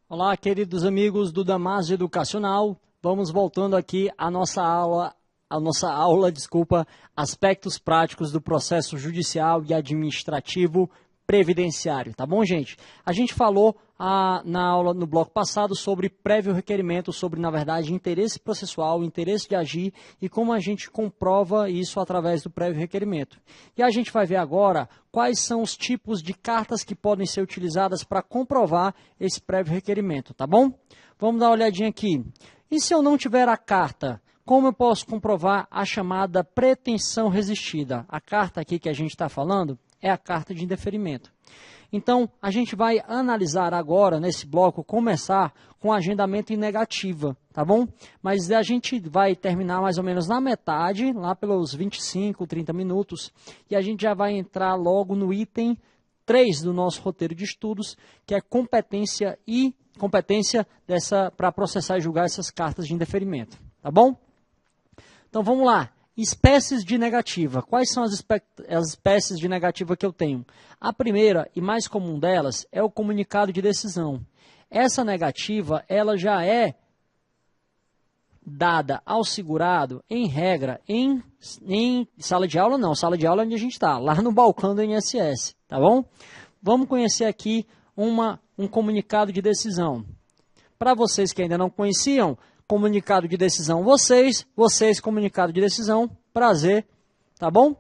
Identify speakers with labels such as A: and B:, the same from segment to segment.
A: Olá, queridos amigos do Damásio Educacional. Vamos voltando aqui à nossa aula, aspectos práticos do processo judicial e administrativo previdenciário, tá bom, gente? A gente falou na aula, no bloco passado, sobre prévio requerimento, sobre, na verdade, interesse processual, interesse de agir e como a gente comprova isso através do prévio requerimento. E a gente vai ver agora quais são os tipos de cartas que podem ser utilizadas para comprovar esse prévio requerimento, tá bom? Vamos dar uma olhadinha aqui. E se eu não tiver a carta, como eu posso comprovar a chamada pretensão resistida? A carta aqui que a gente está falando é a carta de indeferimento. Então, a gente vai analisar agora, nesse bloco, começar com agendamento em negativa, tá bom? Mas a gente vai terminar mais ou menos na metade, lá pelos 25, 30 minutos, e a gente já vai entrar logo no item 3 do nosso roteiro de estudos, que é competência para processar e julgar essas cartas de indeferimento, tá bom? Então, vamos lá. Espécies de negativa. Quais são as espécies de negativa que eu tenho? A primeira e mais comum delas é o comunicado de decisão. Essa negativa, ela já é dada ao segurado, em regra, em sala de aula não. Sala de aula é onde a gente está, lá no balcão do INSS, tá bom? Vamos conhecer aqui um comunicado de decisão. Para vocês que ainda não conheciam, comunicado de decisão vocês, comunicado de decisão, prazer, tá bom?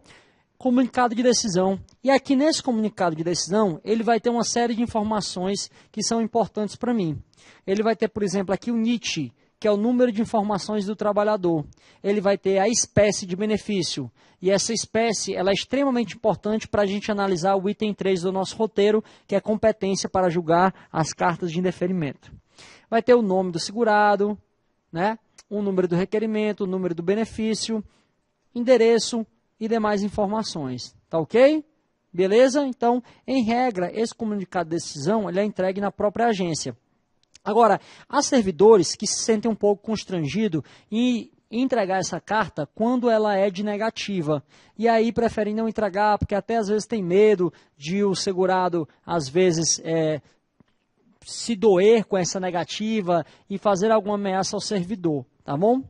A: Comunicado de decisão. E aqui nesse comunicado de decisão, ele vai ter uma série de informações que são importantes para mim. Ele vai ter, por exemplo, aqui o NIT, que é o número de informações do trabalhador. Ele vai ter a espécie de benefício. E essa espécie ela é extremamente importante para a gente analisar o item 3 do nosso roteiro, que é competência para julgar as cartas de indeferimento. Vai ter o nome do segurado, né? O número do requerimento, o número do benefício, endereço e demais informações. Tá ok? Beleza? Então, em regra, esse comunicado de decisão ele é entregue na própria agência. Agora, há servidores que se sentem um pouco constrangidos em entregar essa carta quando ela é de negativa. E aí preferem não entregar, porque até às vezes tem medo de o segurado, às vezes, se doer com essa negativa e fazer alguma ameaça ao servidor, tá bom?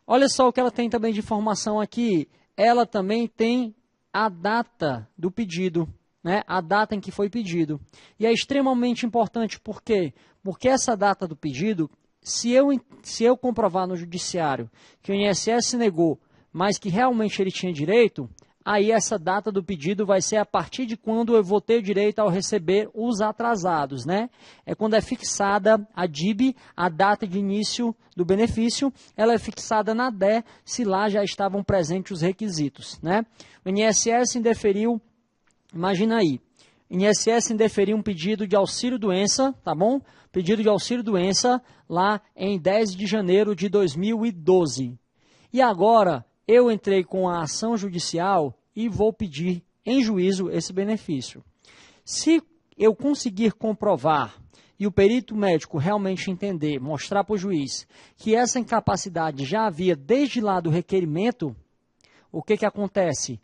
A: Olha só o que ela tem também de informação aqui. Ela também tem a data do pedido, né? A data em que foi pedido. E é extremamente importante, por quê? Porque essa data do pedido, se eu comprovar no judiciário que o INSS negou, mas que realmente ele tinha direito, aí essa data do pedido vai ser a partir de quando eu vou ter direito ao receber os atrasados, né? É quando é fixada a DIB, a data de início do benefício, ela é fixada na DE, se lá já estavam presentes os requisitos, né? O INSS indeferiu, imagina aí, o INSS indeferiu um pedido de auxílio-doença, tá bom? Pedido de auxílio-doença lá em 10 de janeiro de 2012. E agora eu entrei com a ação judicial e vou pedir em juízo esse benefício. Se eu conseguir comprovar e o perito médico realmente entender, mostrar para o juiz que essa incapacidade já havia desde lá do requerimento, o que acontece?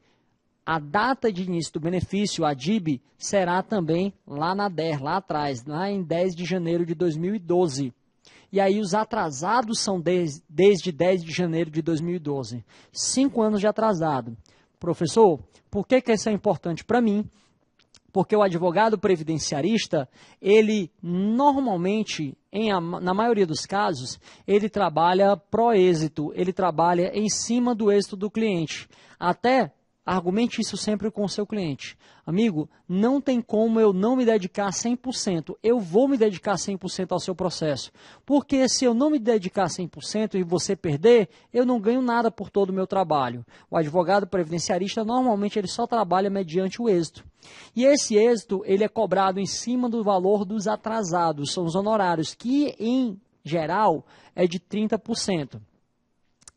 A: A data de início do benefício, a DIB, será também lá na DER, lá atrás, lá em 10 de janeiro de 2012. E aí os atrasados são desde 10 de janeiro de 2012. 5 anos de atrasado. Professor, por que isso é importante para mim? Porque o advogado previdenciarista, ele normalmente, na maioria dos casos, ele trabalha pró êxito, ele trabalha em cima do êxito do cliente. Até argumente isso sempre com o seu cliente. Amigo, não tem como eu não me dedicar 100%. Eu vou me dedicar 100% ao seu processo. Porque se eu não me dedicar 100% e você perder, eu não ganho nada por todo o meu trabalho. O advogado previdenciarista, normalmente, ele só trabalha mediante o êxito. E esse êxito, ele é cobrado em cima do valor dos atrasados. São os honorários, que, em geral, é de 30%.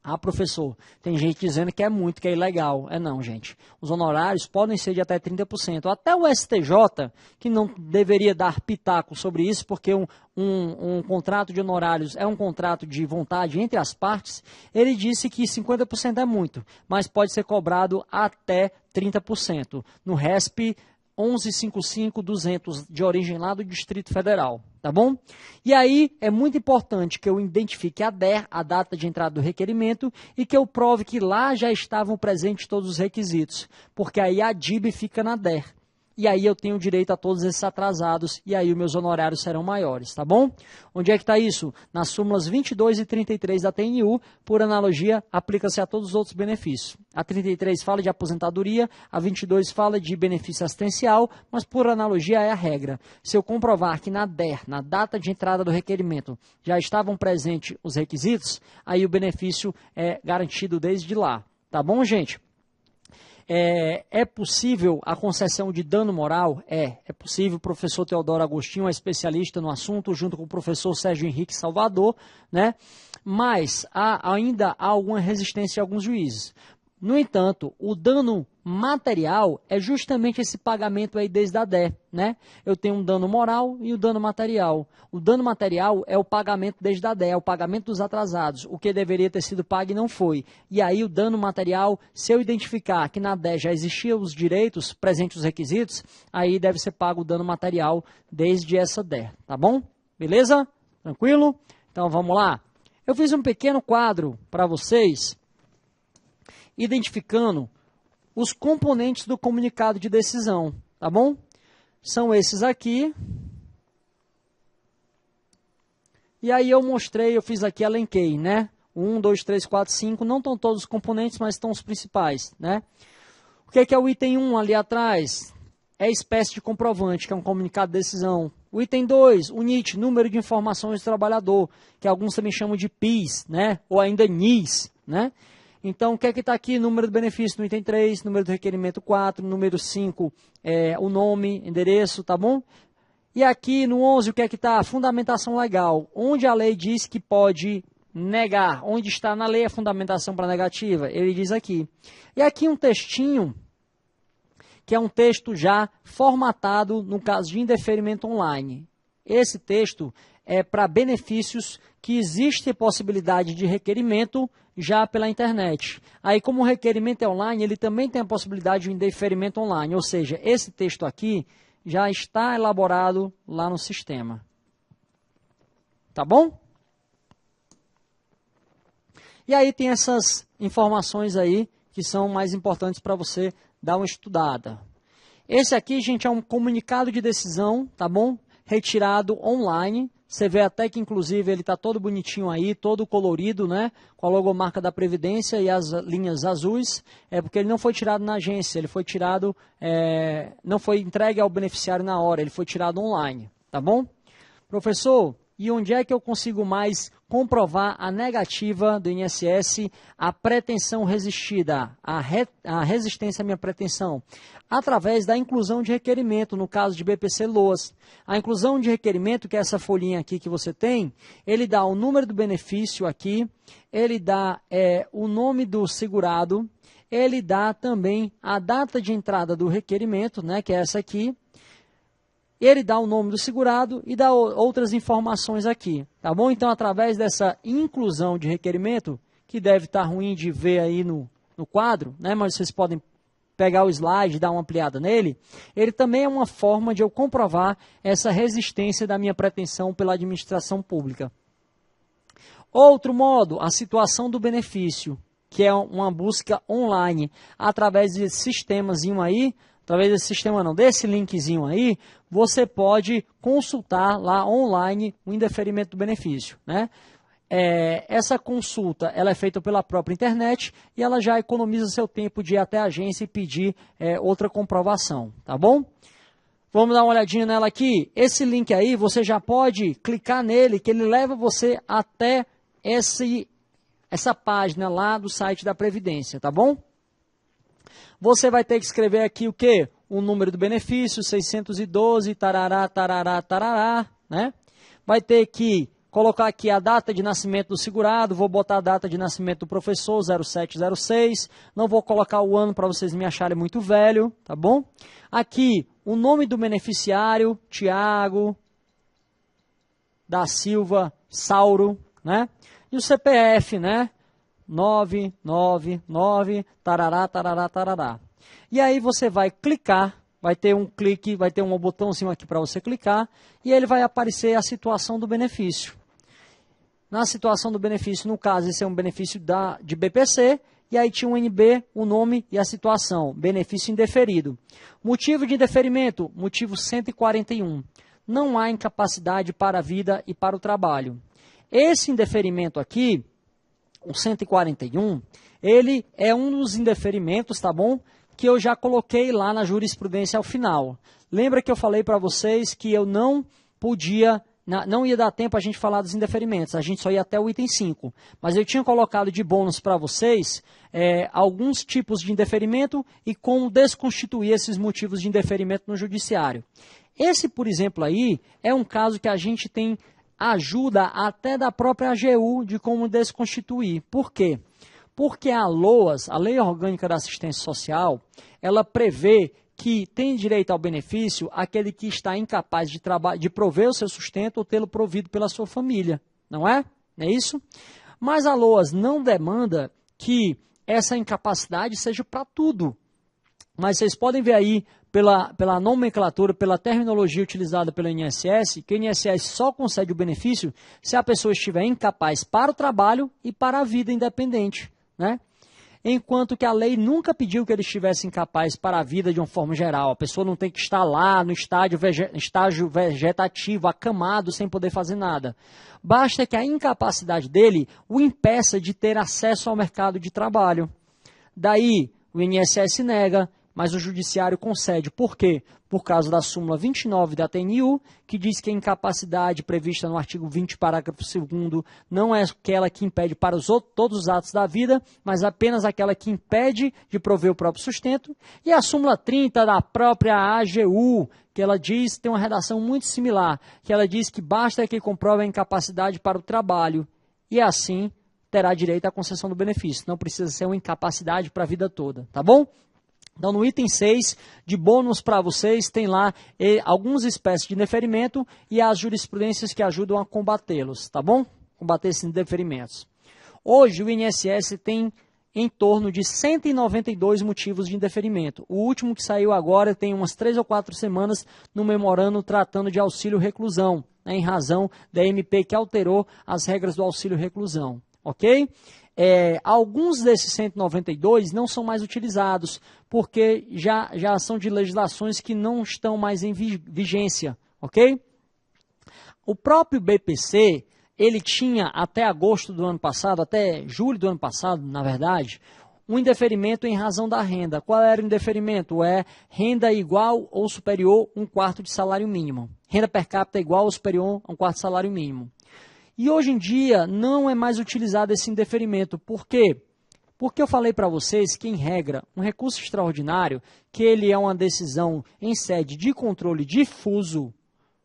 A: Ah, professor, tem gente dizendo que é muito, que é ilegal. É não, gente. Os honorários podem ser de até 30%. Até o STJ, que não deveria dar pitaco sobre isso, porque um contrato de honorários é um contrato de vontade entre as partes, ele disse que 50% é muito, mas pode ser cobrado até 30%. No RESP 1155-200, de origem lá do Distrito Federal, tá bom? E aí é muito importante que eu identifique a DER, a data de entrada do requerimento, e que eu prove que lá já estavam presentes todos os requisitos, porque aí a DIB fica na DER. E aí eu tenho direito a todos esses atrasados, e aí os meus honorários serão maiores, tá bom? Onde é que está isso? Nas súmulas 22 e 33 da TNU, por analogia, aplica-se a todos os outros benefícios. A 33 fala de aposentadoria, a 22 fala de benefício assistencial, mas por analogia é a regra. Se eu comprovar que na DER, na data de entrada do requerimento, já estavam presentes os requisitos, aí o benefício é garantido desde lá, tá bom, gente? É possível a concessão de dano moral? É possível. O professor Teodoro Agostinho é especialista no assunto, junto com o professor Sérgio Henrique Salvador, né? Mas ainda há alguma resistência em alguns juízes. No entanto, o dano material é justamente esse pagamento aí desde a DER, né? Eu tenho um dano moral e o dano material. O dano material é o pagamento desde a DER, é o pagamento dos atrasados, o que deveria ter sido pago e não foi. E aí o dano material, se eu identificar que na DER já existiam os direitos, presentes os requisitos, aí deve ser pago o dano material desde essa DER, tá bom? Beleza? Tranquilo? Então vamos lá. Eu fiz um pequeno quadro para vocês, identificando os componentes do comunicado de decisão, tá bom? São esses aqui. E aí eu mostrei, eu fiz aqui, elenquei, né? 1, 2, 3, 4, 5, não estão todos os componentes, mas estão os principais, né? O que é o item 1 ali atrás? É espécie de comprovante, que é um comunicado de decisão. O item 2, o NIT, número de informações do trabalhador, que alguns também chamam de PIS, né? Ou ainda NIS, né? Então, o que é que está aqui? Número do benefício no item 3, número do requerimento 4, número 5, o nome, endereço, tá bom? E aqui no 11, o que é que está? Fundamentação legal, onde a lei diz que pode negar, onde está na lei a fundamentação para negativa, ele diz aqui. E aqui um textinho, que é um texto já formatado no caso de indeferimento online. Esse texto é para benefícios que existe possibilidade de requerimento já pela internet. Aí, como o requerimento é online, ele também tem a possibilidade de um indeferimento online, ou seja, esse texto aqui já está elaborado lá no sistema. Tá bom? E aí tem essas informações aí que são mais importantes para você dar uma estudada. Esse aqui, gente, é um comunicado de decisão, tá bom? Retirado online. Você vê até que, inclusive, ele está todo bonitinho aí, todo colorido, né? Com a logomarca da Previdência e as linhas azuis. É porque ele não foi tirado na agência, ele foi tirado, não foi entregue ao beneficiário na hora, ele foi tirado online, tá bom? Professor, e onde é que eu consigo mais comprovar a negativa do INSS, a pretensão resistida, a resistência à minha pretensão? Através da inclusão de requerimento, no caso de BPC-LOAS. A inclusão de requerimento, que é essa folhinha aqui que você tem, ele dá o número do benefício aqui, ele dá o nome do segurado, ele dá também a data de entrada do requerimento, né, que é essa aqui, ele dá o nome do segurado e dá outras informações aqui, tá bom? Então, através dessa inclusão de requerimento, que deve estar ruim de ver aí no quadro, né? Mas vocês podem pegar o slide e dar uma ampliada nele, ele também é uma forma de eu comprovar essa resistência da minha pretensão pela administração pública. Outro modo, a situação do benefício, que é uma busca online, através desse sistemazinho aí, através desse sistema não, desse linkzinho aí, você pode consultar lá online o indeferimento do benefício, né? Essa consulta ela é feita pela própria internet e ela já economiza seu tempo de ir até a agência e pedir outra comprovação, tá bom? Vamos dar uma olhadinha nela aqui. Esse link aí, você já pode clicar nele, que ele leva você até essa página lá do site da Previdência, tá bom? Você vai ter que escrever aqui o quê? O número do benefício, 612, tarará, tarará, tarará, né? Vai ter que colocar aqui a data de nascimento do segurado, vou botar a data de nascimento do professor, 0706, não vou colocar o ano para vocês me acharem muito velho, tá bom? Aqui, o nome do beneficiário, Tiago da Silva Sauro, né? E o CPF, né? 999, tarará, tarará, tarará. E aí você vai clicar vai ter um clique, vai ter um botãozinho aqui para você clicar, e ele vai aparecer a situação do benefício. Na situação do benefício, no caso, esse é um benefício de BPC, e aí tinha um NB, o nome e a situação, benefício indeferido. Motivo de indeferimento, motivo 141. Não há incapacidade para a vida e para o trabalho. Esse indeferimento aqui, o 141, ele é um dos indeferimentos, tá bom? Que eu já coloquei lá na jurisprudência ao final. Lembra que eu falei para vocês que eu não podia, não ia dar tempo a gente falar dos indeferimentos, a gente só ia até o item 5. Mas eu tinha colocado de bônus para vocês alguns tipos de indeferimento e como desconstituir esses motivos de indeferimento no judiciário. Esse, por exemplo, aí, é um caso que a gente tem ajuda até da própria AGU de como desconstituir. Por quê? Porque a LOAS, a Lei Orgânica da Assistência Social, ela prevê que tem direito ao benefício aquele que está incapaz de prover o seu sustento ou tê-lo provido pela sua família. Não é? Não é isso? Mas a LOAS não demanda que essa incapacidade seja para tudo. Mas vocês podem ver aí, pela nomenclatura, pela terminologia utilizada pelo INSS, que o INSS só concede o benefício se a pessoa estiver incapaz para o trabalho e para a vida independente, né? Enquanto que a lei nunca pediu que ele estivesse incapaz para a vida de uma forma geral. A pessoa não tem que estar lá no estágio vegetativo, acamado, sem poder fazer nada. Basta que a incapacidade dele o impeça de ter acesso ao mercado de trabalho. Daí, o INSS nega, mas o judiciário concede. Por quê? Por causa da súmula 29 da TNU, que diz que a incapacidade prevista no artigo 20, parágrafo 2º, não é aquela que impede para todos os atos da vida, mas apenas aquela que impede de prover o próprio sustento. E a súmula 30 da própria AGU, que ela diz, tem uma redação muito similar, que ela diz que basta que comprove a incapacidade para o trabalho, e assim terá direito à concessão do benefício. Não precisa ser uma incapacidade para a vida toda, tá bom? Então, no item 6, de bônus para vocês, tem lá algumas espécies de indeferimento e as jurisprudências que ajudam a combatê-los, tá bom? Combater esses indeferimentos. Hoje, o INSS tem em torno de 192 motivos de indeferimento. O último que saiu agora tem umas 3 ou 4 semanas no memorando tratando de auxílio reclusão, né, em razão da MP que alterou as regras do auxílio reclusão, ok? Alguns desses 192 não são mais utilizados, porque já são de legislações que não estão mais em vigência, ok? O próprio BPC, ele tinha até agosto do ano passado, até julho do ano passado, na verdade, um indeferimento em razão da renda. Qual era o indeferimento? É renda igual ou superior a 1/4 de salário mínimo. Renda per capita igual ou superior a 1/4 de salário mínimo. E hoje em dia não é mais utilizado esse indeferimento. Por quê? Porque eu falei para vocês que, em regra, um recurso extraordinário, que ele é uma decisão em sede de controle difuso,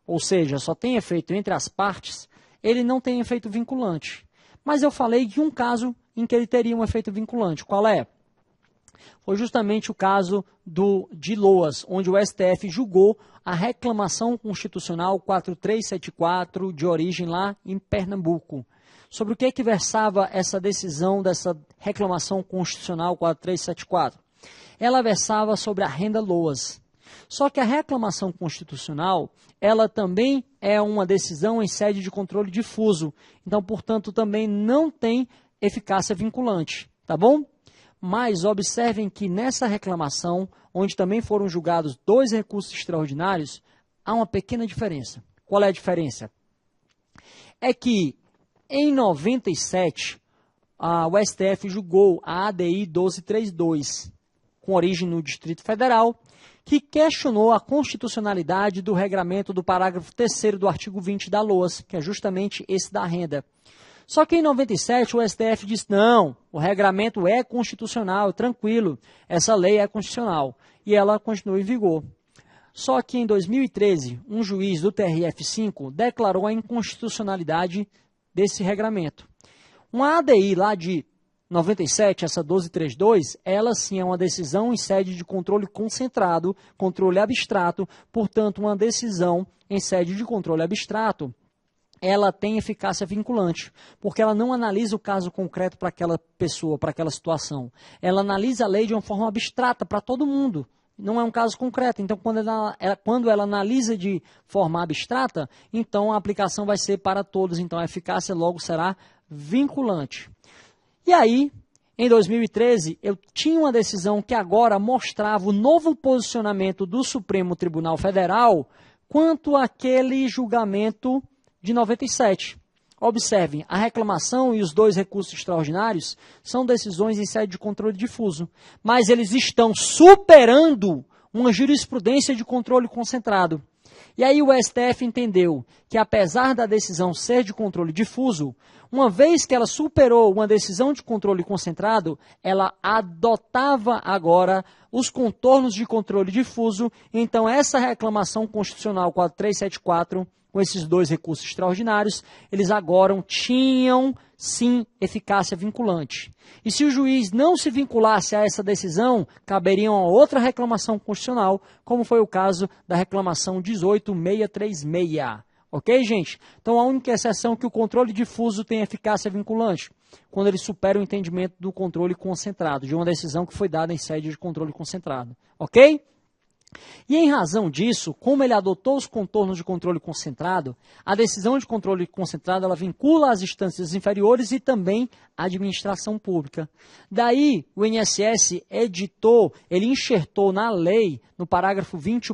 A: ou seja, só tem efeito entre as partes, ele não tem efeito vinculante. Mas eu falei de um caso em que ele teria um efeito vinculante. Qual é? Foi justamente o caso de LOAS, onde o STF julgou a reclamação constitucional 4374, de origem lá em Pernambuco. Sobre o que versava essa decisão dessa reclamação constitucional 4374? Ela versava sobre a renda LOAS. Só que a reclamação constitucional, ela também é uma decisão em sede de controle difuso. Então, portanto, também não tem eficácia vinculante, tá bom? Mas observem que nessa reclamação, onde também foram julgados 2 recursos extraordinários, há uma pequena diferença. Qual é a diferença? É que em 97, o STF julgou a ADI 1232, com origem no Distrito Federal, que questionou a constitucionalidade do regramento do parágrafo 3º do artigo 20 da LOAS, que é justamente esse da renda. Só que em 97 o STF disse, não, o regramento é constitucional, tranquilo, essa lei é constitucional, e ela continua em vigor. Só que em 2013, um juiz do TRF5 declarou a inconstitucionalidade desse regramento. Uma ADI lá de 97, essa 1232, ela sim é uma decisão em sede de controle concentrado, controle abstrato, portanto, uma decisão em sede de controle abstrato, ela tem eficácia vinculante, porque ela não analisa o caso concreto para aquela pessoa, para aquela situação. Ela analisa a lei de uma forma abstrata para todo mundo. não é um caso concreto. Então, quando ela analisa de forma abstrata, então a aplicação vai ser para todos. Então, a eficácia logo será vinculante. E aí, em 2013, eu tinha uma decisão que agora mostrava o novo posicionamento do Supremo Tribunal Federal quanto àquele julgamento de 97. Observem, a reclamação e os 2 recursos extraordinários são decisões em sede de controle difuso, mas eles estão superando uma jurisprudência de controle concentrado. E aí o STF entendeu que, apesar da decisão ser de controle difuso, uma vez que ela superou uma decisão de controle concentrado, ela adotava agora os contornos de controle difuso. Então, essa reclamação constitucional 4374, com esses 2 recursos extraordinários, eles agora tinham, sim, eficácia vinculante. E se o juiz não se vinculasse a essa decisão, caberia uma outra reclamação constitucional, como foi o caso da reclamação 18636. Ok, gente? Então, a única exceção é que o controle difuso tem eficácia vinculante, quando ele supera o entendimento do controle concentrado, de uma decisão que foi dada em sede de controle concentrado. Ok? E em razão disso, como ele adotou os contornos de controle concentrado, a decisão de controle concentrado ela vincula as instâncias inferiores e também a administração pública. Daí, o INSS ele enxertou na lei, no parágrafo 20,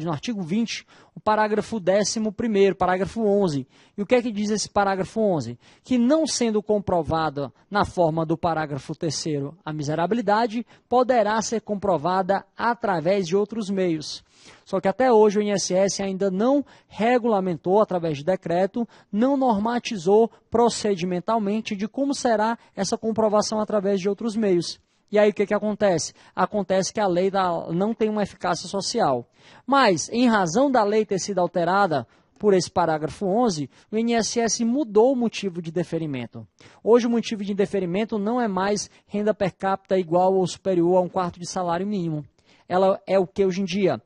A: no artigo 20, o parágrafo 11º, parágrafo 11. E o que é que diz esse parágrafo 11? Que não sendo comprovada na forma do parágrafo 3º a miserabilidade, poderá ser comprovada através de outros meios. Só que até hoje o INSS ainda não regulamentou, através de decreto, não normatizou procedimentalmente de como será essa comprovação através de outros meios. E aí o que acontece? Acontece que a lei não tem uma eficácia social. Mas, em razão da lei ter sido alterada por esse parágrafo 11, o INSS mudou o motivo de deferimento. Hoje o motivo de deferimento não é mais renda per capita igual ou superior a 1/4 de salário mínimo. Ela é o que hoje em dia?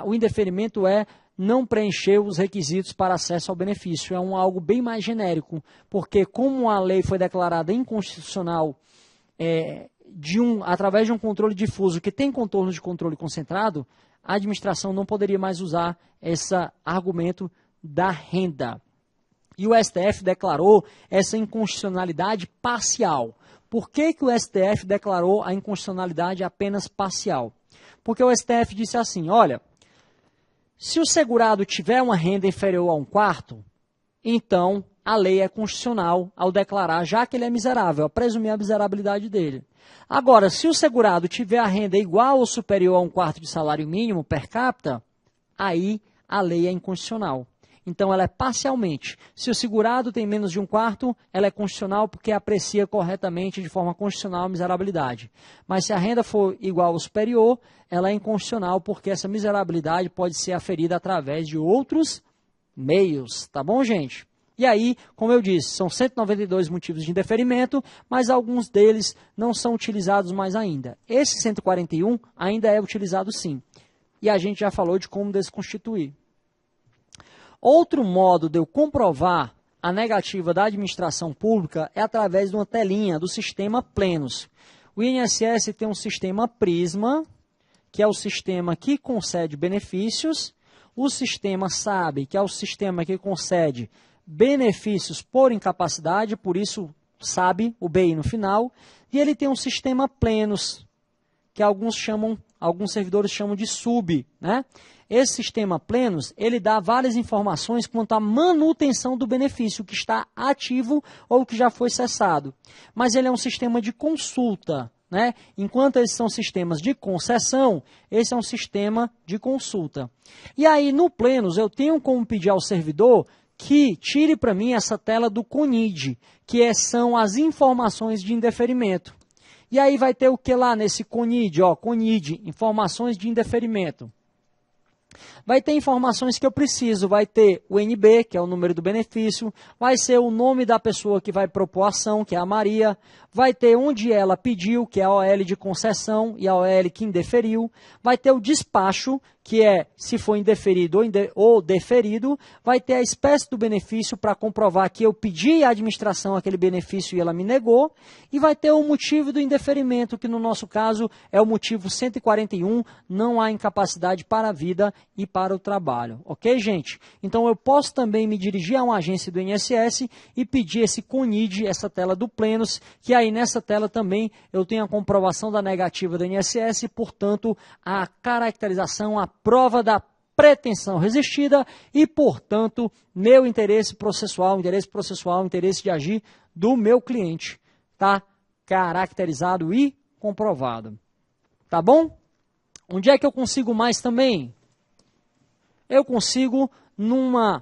A: O indeferimento é não preencher os requisitos para acesso ao benefício. É algo bem mais genérico, porque como a lei foi declarada inconstitucional através de um controle difuso que tem contornos de controle concentrado, a administração não poderia mais usar esse argumento da renda. E o STF declarou essa inconstitucionalidade parcial. Por que o STF declarou a inconstitucionalidade apenas parcial? Porque o STF disse assim, olha, se o segurado tiver uma renda inferior a 1/4, então a lei é constitucional ao declarar, já que ele é miserável, a presumir a miserabilidade dele. Agora, se o segurado tiver a renda igual ou superior a 1/4 de salário mínimo per capita, aí a lei é inconstitucional. Então, ela é parcialmente. Se o segurado tem menos de 1/4, ela é constitucional porque aprecia corretamente, de forma constitucional, a miserabilidade. Mas se a renda for igual ou superior, ela é inconstitucional porque essa miserabilidade pode ser aferida através de outros meios. Tá bom, gente? E aí, como eu disse, são 192 motivos de indeferimento, mas alguns deles não são utilizados mais ainda. Esse 141 ainda é utilizado sim. E a gente já falou de como desconstituir. Outro modo de eu comprovar a negativa da administração pública é através de uma telinha do sistema Plenos. O INSS tem um sistema Prisma, que é o sistema que concede benefícios. O sistema SAB, que é o sistema que concede benefícios por incapacidade, por isso SAB, o BI no final. E ele tem um sistema Plenos, que alguns servidores chamam de SUB, né? Esse sistema Plenos, ele dá várias informações quanto à manutenção do benefício que está ativo ou que já foi cessado. Mas ele é um sistema de consulta, né? Enquanto esses são sistemas de concessão, esse é um sistema de consulta. E aí, no Plenos, eu tenho como pedir ao servidor que tire para mim essa tela do CONID, que são as informações de indeferimento. E aí vai ter o que lá nesse CONID? CONID, informações de indeferimento. Vai ter informações que eu preciso, vai ter o NB, que é o número do benefício, vai ser o nome da pessoa que vai propor a ação, que é a Maria, vai ter onde ela pediu, que é a OL de concessão e a OL que indeferiu, vai ter o despacho, que é se for indeferido ou deferido, vai ter a espécie do benefício para comprovar que eu pedi à administração aquele benefício e ela me negou, e vai ter o motivo do indeferimento, que no nosso caso é o motivo 141, não há incapacidade para a vida e para o trabalho. Ok, gente? Então eu posso também me dirigir a uma agência do INSS e pedir esse CONID, essa tela do Plenos, que aí nessa tela também eu tenho a comprovação da negativa do INSS, portanto a caracterização, a prova da pretensão resistida e, portanto, meu interesse processual, interesse de agir do meu cliente. Tá caracterizado e comprovado. Tá bom? Onde é que eu consigo mais também? Eu consigo numa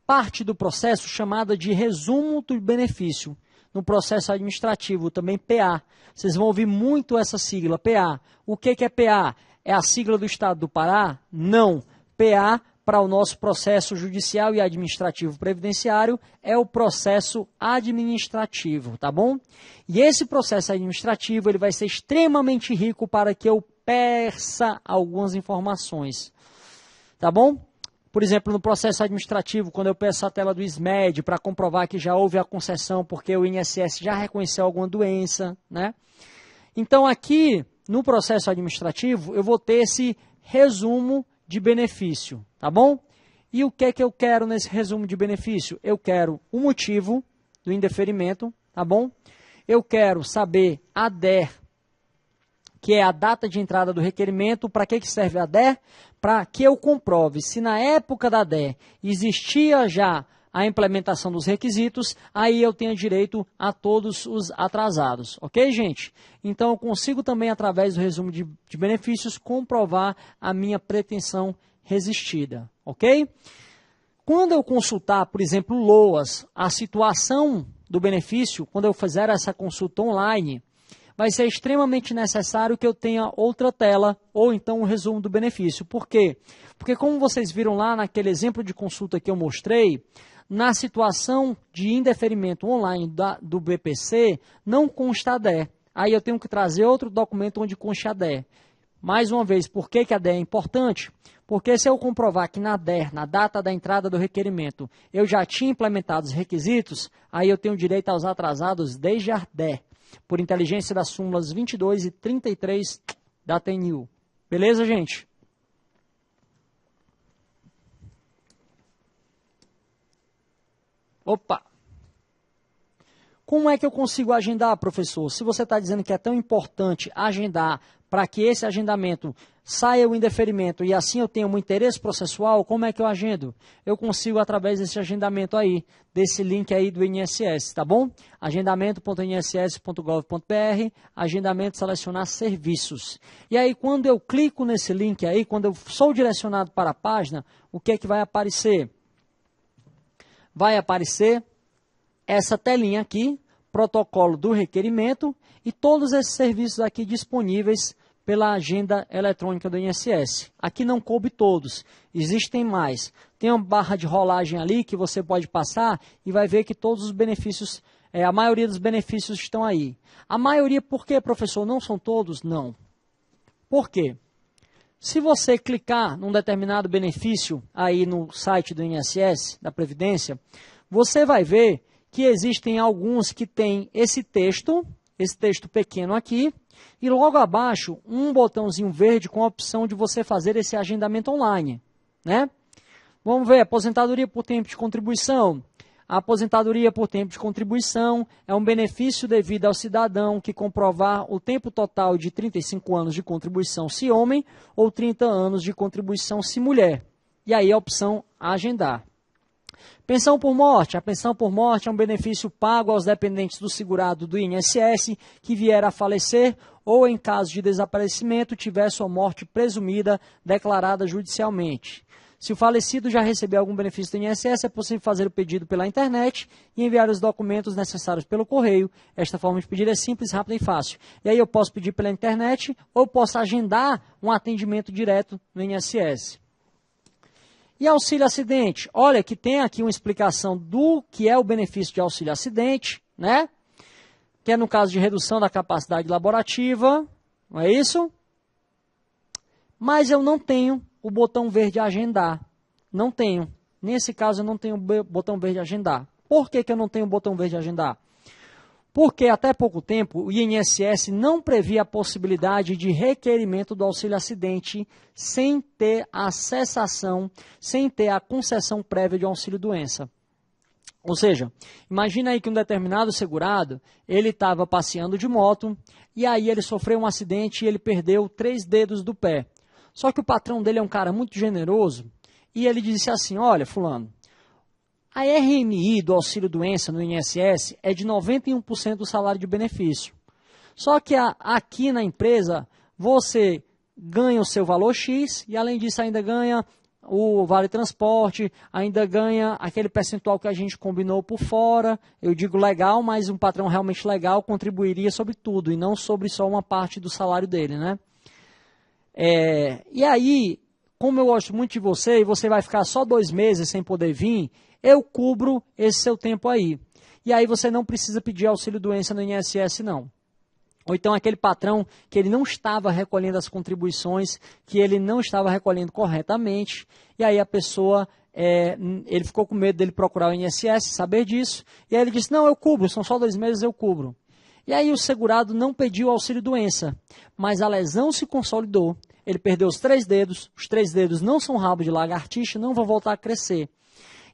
A: parte do processo chamada de resumo do benefício. No processo administrativo, também PA. Vocês vão ouvir muito essa sigla, PA. O que é PA? É a sigla do Estado do Pará? Não. PA, para o nosso processo judicial e administrativo previdenciário, é o processo administrativo, tá bom? E esse processo administrativo ele vai ser extremamente rico para que eu peça algumas informações, tá bom? Por exemplo, no processo administrativo, quando eu peço a tela do SMED para comprovar que já houve a concessão porque o INSS já reconheceu alguma doença, né? Então, aqui, no processo administrativo, eu vou ter esse resumo de benefício, tá bom? E o que é que eu quero nesse resumo de benefício? Eu quero o motivo do indeferimento, tá bom? Eu quero saber a DER, que é a data de entrada do requerimento. Para que serve a DER? Para que eu comprove se na época da DER existia já a implementação dos requisitos, aí eu tenho direito a todos os atrasados. Ok, gente? Então, eu consigo também, através do resumo de benefícios, comprovar a minha pretensão resistida. Ok? Quando eu consultar, por exemplo, LOAS, a situação do benefício, quando eu fizer essa consulta online, vai ser extremamente necessário que eu tenha outra tela ou então um resumo do benefício. Por quê? Porque como vocês viram lá naquele exemplo de consulta que eu mostrei, na situação de indeferimento online do BPC, não consta a DER. Aí eu tenho que trazer outro documento onde consta a DER. Mais uma vez, por que a DER é importante? Porque se eu comprovar que na DER, na data da entrada do requerimento, eu já tinha implementado os requisitos, aí eu tenho direito aos atrasados desde a DER, por inteligência das súmulas 22 e 33 da TNU. Beleza, gente? Opa! Como é que eu consigo agendar, professor? Se você está dizendo que é tão importante agendar para que esse agendamento saia o indeferimento e assim eu tenha um interesse processual, como é que eu agendo? Eu consigo através desse agendamento aí, desse link aí do INSS, tá bom? agendamento.inss.gov.br, agendamento, selecionar serviços. E aí quando eu clico nesse link aí, quando eu sou direcionado para a página, o que é que vai aparecer? Vai aparecer essa telinha aqui, protocolo do requerimento e todos esses serviços aqui disponíveis pela agenda eletrônica do INSS. Aqui não coube todos, existem mais. Tem uma barra de rolagem ali que você pode passar e vai ver que todos os benefícios, a maioria dos benefícios estão aí. A maioria, por quê, professor? Não são todos? Não. Por quê? Se você clicar num determinado benefício aí no site do INSS, da Previdência, você vai ver que existem alguns que têm esse texto pequeno aqui, e logo abaixo um botãozinho verde com a opção de você fazer esse agendamento online, né? Vamos ver, aposentadoria por tempo de contribuição. A aposentadoria por tempo de contribuição é um benefício devido ao cidadão que comprovar o tempo total de 35 anos de contribuição se homem ou 30 anos de contribuição se mulher. E aí a opção agendar. Pensão por morte. A pensão por morte é um benefício pago aos dependentes do segurado do INSS que vier a falecer ou, em caso de desaparecimento, tiver sua morte presumida declarada judicialmente. Se o falecido já recebeu algum benefício do INSS, é possível fazer o pedido pela internet e enviar os documentos necessários pelo correio. Esta forma de pedir é simples, rápida e fácil. E aí eu posso pedir pela internet ou posso agendar um atendimento direto no INSS. E auxílio acidente? Olha que tem aqui uma explicação do que é o benefício de auxílio acidente, né? Que é no caso de redução da capacidade laborativa, não é isso? Mas eu não tenho o botão verde agendar. Não tenho. Nesse caso eu não tenho o botão verde agendar. Por que eu não tenho o botão verde agendar? Porque até pouco tempo o INSS não previa a possibilidade de requerimento do auxílio acidente sem ter a cessação, sem ter a concessão prévia de auxílio doença. Ou seja, imagina aí que um determinado segurado, ele estava passeando de moto e aí ele sofreu um acidente e ele perdeu 3 dedos do pé. Só que o patrão dele é um cara muito generoso e ele disse assim, olha, fulano, a RMI do auxílio-doença no INSS é de 91% do salário de benefício. Só que aqui na empresa você ganha o seu valor X e além disso ainda ganha o vale transporte, ainda ganha aquele percentual que a gente combinou por fora. Eu digo legal, mas um patrão realmente legal contribuiria sobre tudo e não sobre só uma parte do salário dele, né? E aí, como eu gosto muito de você e você vai ficar só 2 meses sem poder vir, eu cubro esse seu tempo aí. E aí você não precisa pedir auxílio-doença no INSS, não. Ou então aquele patrão que ele não estava recolhendo as contribuições, que ele não estava recolhendo corretamente, e aí a pessoa, ele ficou com medo dele procurar o INSS, saber disso, e aí ele disse, não, eu cubro, são só 2 meses, eu cubro. E aí o segurado não pediu auxílio-doença, mas a lesão se consolidou, ele perdeu os 3 dedos, os 3 dedos não são rabo de lagartixa, não vão voltar a crescer.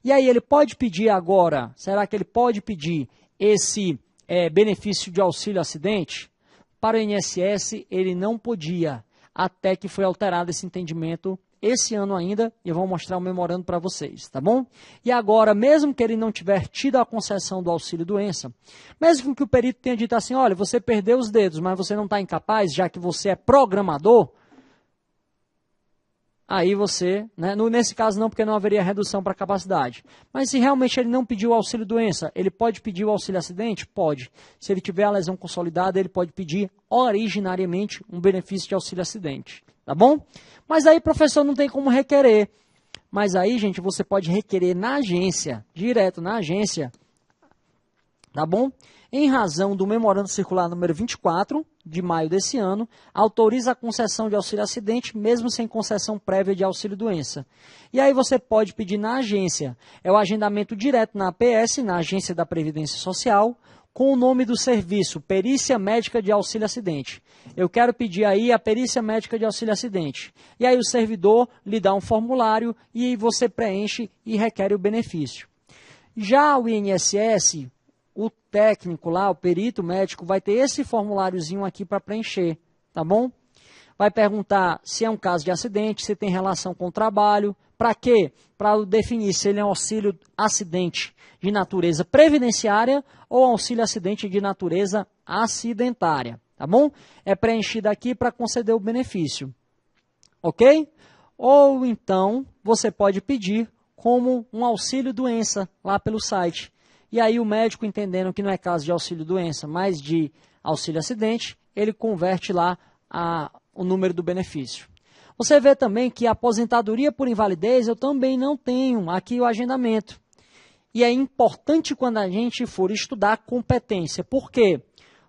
A: E aí ele pode pedir agora, será que ele pode pedir esse benefício de auxílio acidente? Para o INSS ele não podia, até que foi alterado esse entendimento esse ano ainda, e eu vou mostrar o memorando para vocês, tá bom? E agora, mesmo que ele não tiver tido a concessão do auxílio-doença, mesmo que o perito tenha dito assim, olha, você perdeu os dedos, mas você não está incapaz, já que você é programador, aí você, né, nesse caso não, porque não haveria redução para a capacidade. Mas se realmente ele não pediu o auxílio-doença, ele pode pedir o auxílio-acidente? Pode. Se ele tiver a lesão consolidada, ele pode pedir originariamente um benefício de auxílio-acidente. Tá bom? Mas aí, professor, não tem como requerer. Mas aí, gente, você pode requerer na agência, direto na agência, tá bom? Em razão do memorando circular número 24, de maio desse ano, autoriza a concessão de auxílio-acidente, mesmo sem concessão prévia de auxílio-doença. E aí você pode pedir na agência. É o agendamento direto na APS, na Agência da Previdência Social, com o nome do serviço, Perícia Médica de Auxílio-Acidente. Eu quero pedir aí a Perícia Médica de Auxílio-Acidente. E aí o servidor lhe dá um formulário e você preenche e requer o benefício. Já o INSS, o técnico lá, o perito médico, vai ter esse formuláriozinho aqui para preencher, tá bom? Vai perguntar se é um caso de acidente, se tem relação com o trabalho. Para quê? Para definir se ele é um auxílio acidente de natureza previdenciária ou auxílio acidente de natureza acidentária, tá bom? É preenchido aqui para conceder o benefício, ok? Ou então você pode pedir como um auxílio doença lá pelo site. E aí o médico, entendendo que não é caso de auxílio-doença, mas de auxílio-acidente, ele converte lá o número do benefício. Você vê também que a aposentadoria por invalidez eu também não tenho aqui o agendamento. E é importante quando a gente for estudar competência. Por quê?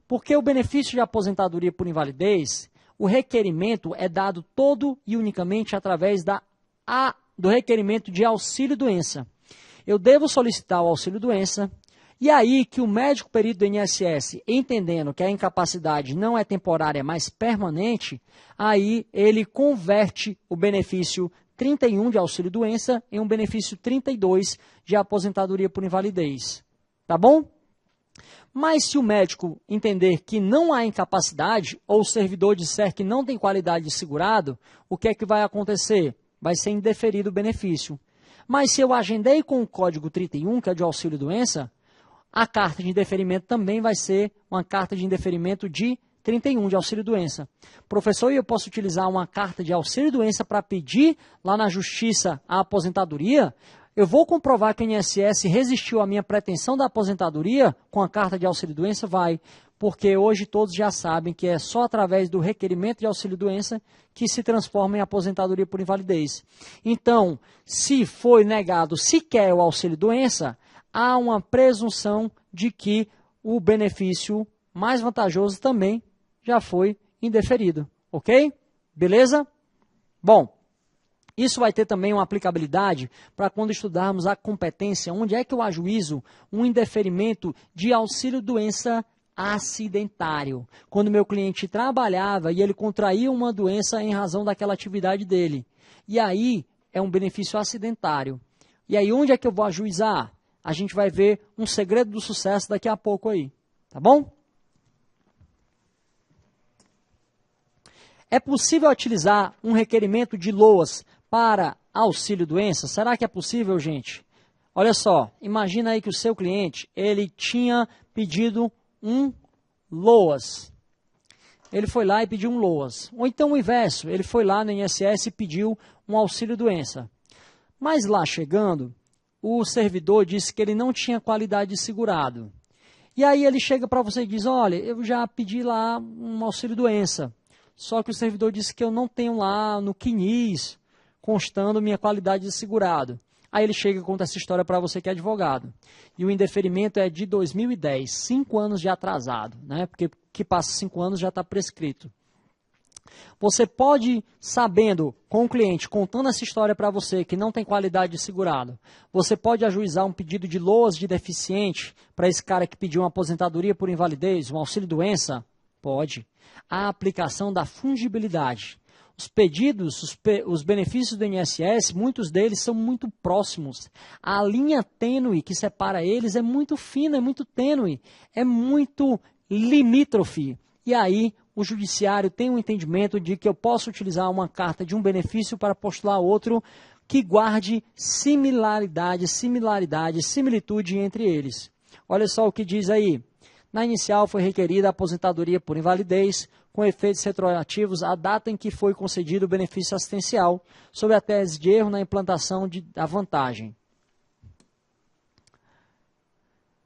A: Porque o benefício de aposentadoria por invalidez, o requerimento é dado todo e unicamente através do requerimento de auxílio-doença. Eu devo solicitar o auxílio-doença, e aí que o médico perito do INSS, entendendo que a incapacidade não é temporária, mas permanente, aí ele converte o benefício 31 de auxílio-doença em um benefício 32 de aposentadoria por invalidez. Tá bom? Mas se o médico entender que não há incapacidade, ou o servidor disser que não tem qualidade de segurado, o que é que vai acontecer? Vai ser indeferido o benefício. Mas se eu agendei com o código 31, que é de auxílio-doença, a carta de indeferimento também vai ser uma carta de indeferimento de 31, de auxílio-doença. Professor, eu posso utilizar uma carta de auxílio-doença para pedir lá na justiça a aposentadoria? Eu vou comprovar que o INSS resistiu à minha pretensão da aposentadoria com a carta de auxílio-doença? Vai. porque hoje todos já sabem que é só através do requerimento de auxílio-doença que se transforma em aposentadoria por invalidez. Então, se foi negado sequer o auxílio-doença, há uma presunção de que o benefício mais vantajoso também já foi indeferido, ok? Beleza? Bom, isso vai ter também uma aplicabilidade para quando estudarmos a competência, onde é que eu ajuizo um indeferimento de auxílio-doença acidentário. Quando meu cliente trabalhava e ele contraía uma doença em razão daquela atividade dele. E aí é um benefício acidentário. E aí onde é que eu vou ajuizar? A gente vai ver um segredo do sucesso daqui a pouco aí. Tá bom? É possível utilizar um requerimento de LOAS para auxílio-doença? Será que é possível, gente? Olha só, imagina aí que o seu cliente, ele tinha pedido um LOAS. Ele foi lá e pediu um LOAS. Ou então o inverso, ele foi lá no INSS e pediu um auxílio-doença. Mas lá chegando, o servidor disse que ele não tinha qualidade de segurado. E aí ele chega para você e diz, olha, eu já pedi lá um auxílio-doença. Só que o servidor disse que eu não tenho lá no CNIS constando minha qualidade de segurado. Aí ele chega e conta essa história para você que é advogado. E o indeferimento é de 2010, 5 anos de atrasado, né? Porque que passa 5 anos já está prescrito. Você pode, sabendo com o cliente, contando essa história para você, que não tem qualidade de segurado, você pode ajuizar um pedido de LOAS de deficiente para esse cara que pediu uma aposentadoria por invalidez, um auxílio-doença? Pode. A aplicação da fungibilidade. Os pedidos, os benefícios do INSS, muitos deles são muito próximos. A linha tênue que separa eles é muito fina, é muito tênue, é muito limítrofe. E aí o judiciário tem um entendimento de que eu posso utilizar uma carta de um benefício para postular outro que guarde similitude entre eles. Olha só o que diz aí. Na inicial foi requerida a aposentadoria por invalidez, com efeitos retroativos à data em que foi concedido o benefício assistencial, sob a tese de erro na implantação da vantagem.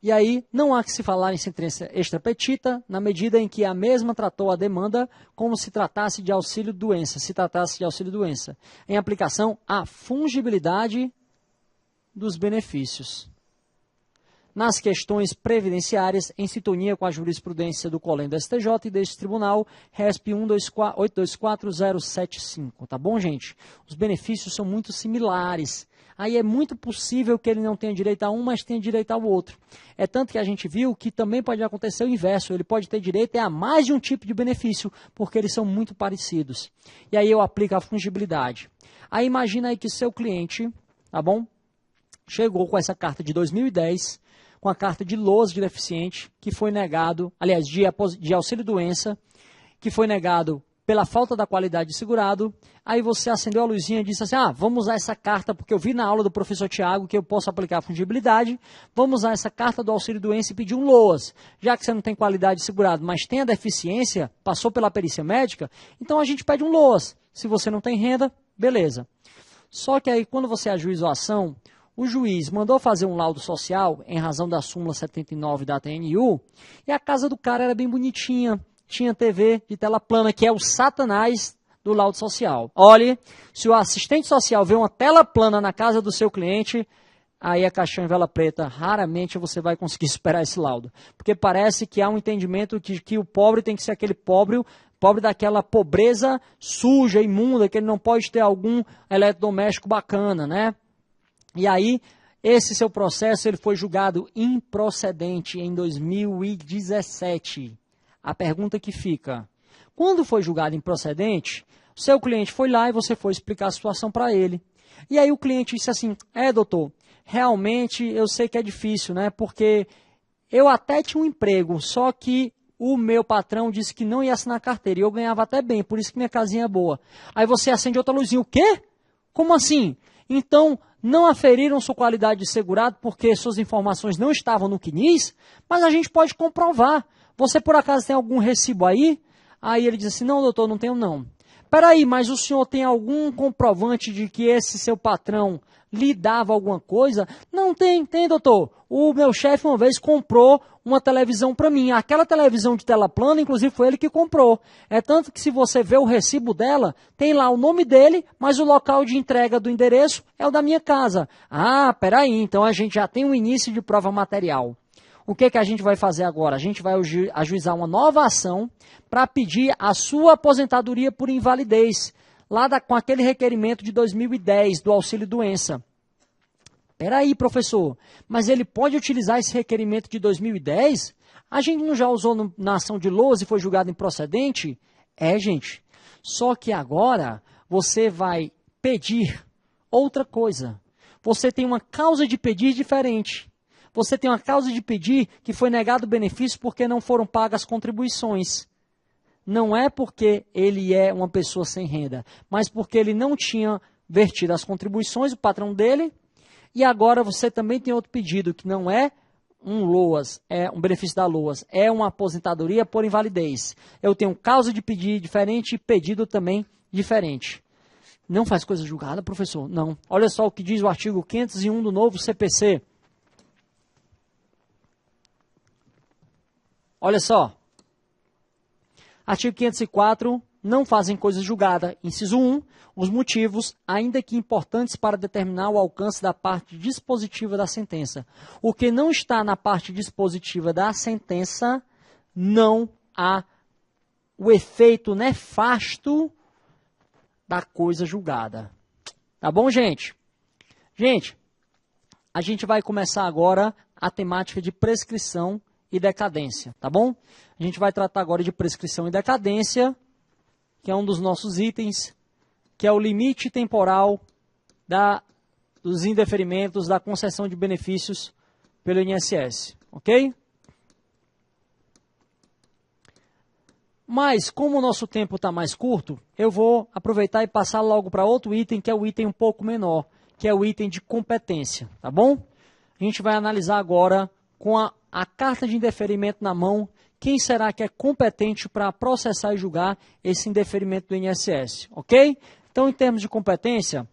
A: E aí, não há que se falar em sentença extra petita, na medida em que a mesma tratou a demanda como se tratasse de auxílio-doença, em aplicação à fungibilidade dos benefícios. Nas questões previdenciárias, em sintonia com a jurisprudência do COLEM do STJ e deste tribunal, RESP 824075. Tá bom, gente? Os benefícios são muito similares. Aí é muito possível que ele não tenha direito a um, mas tenha direito ao outro. É tanto que a gente viu que também pode acontecer o inverso. Ele pode ter direito a mais de um tipo de benefício, porque eles são muito parecidos. E aí eu aplico a fungibilidade. Aí imagina aí que seu cliente, tá bom? Chegou com essa carta de 2010, com a carta de LOAS de deficiente, que foi negado, aliás, de auxílio-doença, que foi negado pela falta da qualidade de segurado. Aí você acendeu a luzinha e disse assim, vamos usar essa carta, porque eu vi na aula do professor Tiago que eu posso aplicar a fungibilidade, vamos usar essa carta do auxílio-doença e pedir um LOAS. Já que você não tem qualidade de segurado, mas tem a deficiência, passou pela perícia médica, então a gente pede um LOAS. Se você não tem renda, beleza. Só que aí, quando você ajuizou a ação, o juiz mandou fazer um laudo social, em razão da súmula 79 da TNU, e a casa do cara era bem bonitinha, tinha TV de tela plana, que é o satanás do laudo social. Olhe, se o assistente social vê uma tela plana na casa do seu cliente, aí é caixão em vela preta, raramente você vai conseguir superar esse laudo. Porque parece que há um entendimento que o pobre tem que ser aquele pobre daquela pobreza suja, imunda, que ele não pode ter algum eletrodoméstico bacana, né? E aí, esse seu processo ele foi julgado improcedente em 2017. A pergunta que fica, quando foi julgado improcedente, o seu cliente foi lá e você foi explicar a situação para ele. E aí o cliente disse assim, doutor, realmente eu sei que é difícil, né? Porque eu até tinha um emprego, só que o meu patrão disse que não ia assinar carteira e eu ganhava até bem, por isso que minha casinha é boa. Aí você acende outra luzinha, o quê? Como assim? Então, não aferiram sua qualidade de segurado porque suas informações não estavam no CNIS, mas a gente pode comprovar. Você, por acaso, tem algum recibo aí? Aí ele diz assim, não, doutor, não tenho não. peraí, mas o senhor tem algum comprovante de que esse seu patrão lhe dava alguma coisa? Não tem, doutor. O meu chefe uma vez comprou uma televisão para mim. Aquela televisão de tela plana, inclusive, foi ele que comprou. É tanto que se você vê o recibo dela, tem lá o nome dele, mas o local de entrega do endereço é o da minha casa. Ah, peraí, então a gente já tem um início de prova material. O que a gente vai fazer agora? A gente vai ajuizar uma nova ação para pedir a sua aposentadoria por invalidez, lá com aquele requerimento de 2010 do auxílio-doença. Peraí, professor, mas ele pode utilizar esse requerimento de 2010? A gente não já usou na ação de lousa e foi julgado improcedente? É, gente. Só que agora você vai pedir outra coisa. Você tem uma causa de pedir diferente. Você tem uma causa de pedir que foi negado o benefício porque não foram pagas as contribuições. Não é porque ele é uma pessoa sem renda, mas porque ele não tinha vertido as contribuições, o patrão dele, e agora você também tem outro pedido, que não é um LOAS, é um benefício da LOAS, é uma aposentadoria por invalidez. Eu tenho causa de pedir diferente e pedido também diferente. Não faz coisa julgada, professor? Não. Olha só o que diz o artigo 501 do novo CPC. Olha só. Artigo 504, não fazem coisa julgada. Inciso 1, os motivos, ainda que importantes para determinar o alcance da parte dispositiva da sentença. O que não está na parte dispositiva da sentença, não há o efeito nefasto da coisa julgada. Tá bom, gente? Gente, a gente vai começar agora a temática de prescrição e decadência, tá bom? A gente vai tratar agora de prescrição e decadência, que é um dos nossos itens, que é o limite temporal dos indeferimentos da concessão de benefícios pelo INSS, ok? Mas, como o nosso tempo está mais curto, eu vou aproveitar e passar logo para outro item, que é o item um pouco menor, que é o item de competência, tá bom? A gente vai analisar agora, com a carta de indeferimento na mão, quem será que é competente para processar e julgar esse indeferimento do INSS, ok? Então, em termos de competência,